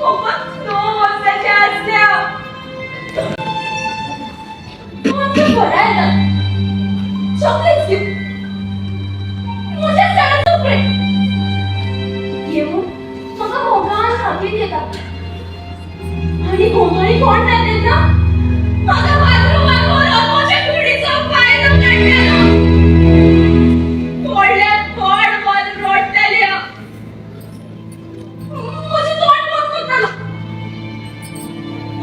फक्त 9 वर्षाच्या असल्या आमच्या घराला चॉकलेट घेऊ माझ्या सणाचं फ्रेंड घेऊन मग मोठा चॉकलेट देतात आणि कोणी कोण नाही देत ना माझ्या बाथरूमावर माझ्या खिडीचा पाय न काढलेला तोडल्यात तोड बंद रोटल्या माझी तोंड बंद करताना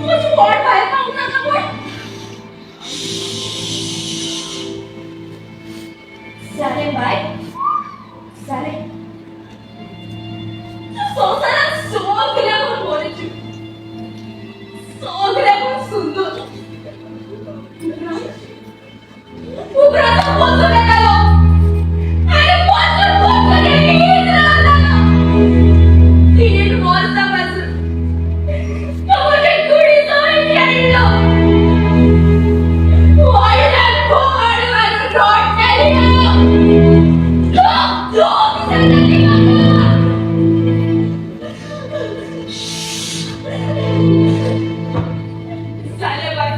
माझी पोट बाहेर काढू नका पण चालेल बाय चालेल संसारात सगळ्यावर बोलायची सगळ्यावर सुंदर उभराचा पोचू नका लो अरे पोचून येईल राहणार 3 वर्षापासून माझ्या कुडीचं खेळलो वाईटात पोहाडवर रोटल्या झोप झाली चालेल बाय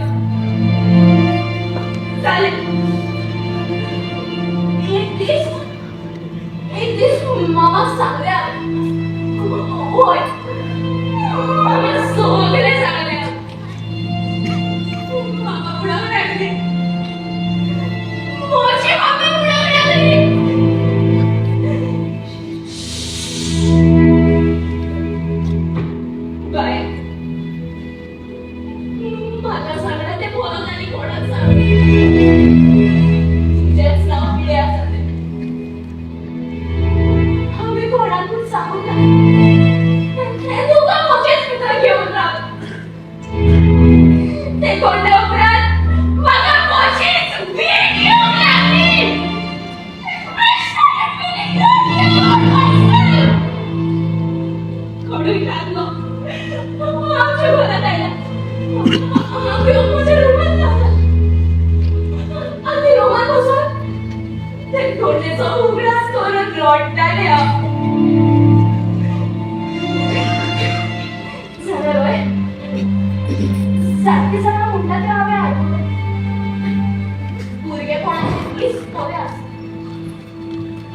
चालेल एक दिवस मामा सांगल्या होय मामा सगळे सांगल्या मामा उडावून टाकले मोठे मामा उडावून टाकले बाय माझ्या सांगण्यात ते बोलत आणि कोणाच तुझेच नाव पिढे असते आम्ही कोणातून सांगू का हे दोघा मोठेच मित्र घेऊन राहत ते कोणत्या उपरात माझा मोठेच भीड घेऊन लागली कडून लागलो आमच्या घरात आयला आम्ही माझ्या रूमात जातात आणि रूमात बसून ते तोंडीचा उघडाच करून लोटताले झालं रोय सारखे सगळं म्हणतात तेव्हा आम्ही आठवतो पोरगे कोणाचे प्लीज पोरे असतात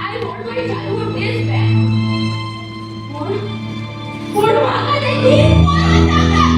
I want my childhood days back पण मागा ते तीन पोरं जातात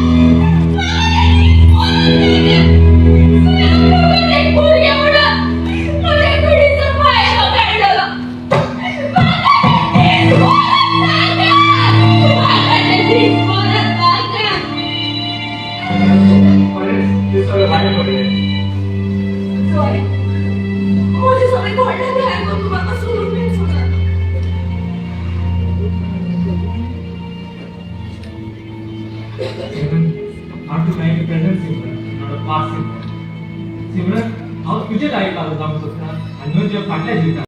सिमरन तुझे लाईफ आलो काम सुद्धा आणि फाटल्या जीवितात